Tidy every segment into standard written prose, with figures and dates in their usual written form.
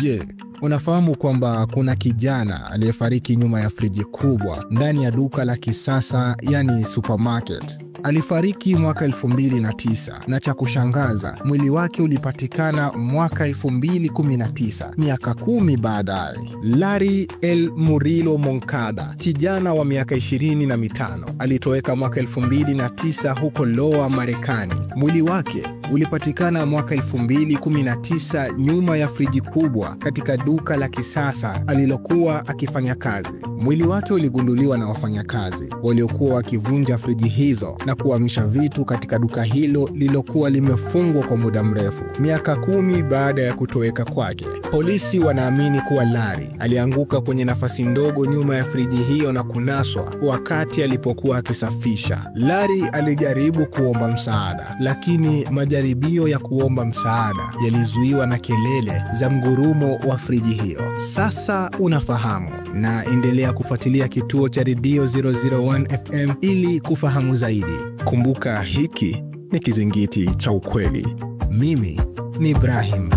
Je, unafahamu kwamba kuna kijana aliyefariki nyuma ya friji kubwa ndani ya duka la kisasa, yani supermarket? Alifariki mwaka 2009 na cha kushangaza, mwili wake ulipatikana mwaka 2019, miaka 10 baadaye. Larry El Murilo Moncada, kijana wa miaka 25, alitoweka mwaka 2009 huko Iowa, Marekani. Mwili wake ulipatikana mwaka 2019 nyuma ya friji kubwa katika duka la kisasa alilokuwa akifanya kazi. Mwili wake uligunduliwa na wafanyakazi waliokuwa wakivunja friji hizo na kuhamisha vitu katika duka hilo lililokuwa limefungwa kwa muda mrefu. Miaka 10 baada ya kutoweka kwake, polisi wanaamini kuwa Larry alianguka kwenye nafasi ndogo nyuma ya friji hiyo na kunaswa wakati alipokuwa akisafisha. Larry alijaribu kuomba msaada, lakini majaribio ya kuomba msaada yalizuiwa na kelele za mgurumo wa friji hiyo. Sasa unafahamu, na endelea kufuatilia kituo cha Radio 001 FM ili kufahamu zaidi. Kumbuka, hiki ni kizingiti cha ukweli. Mimi ni Ibrahim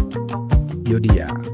Yodia.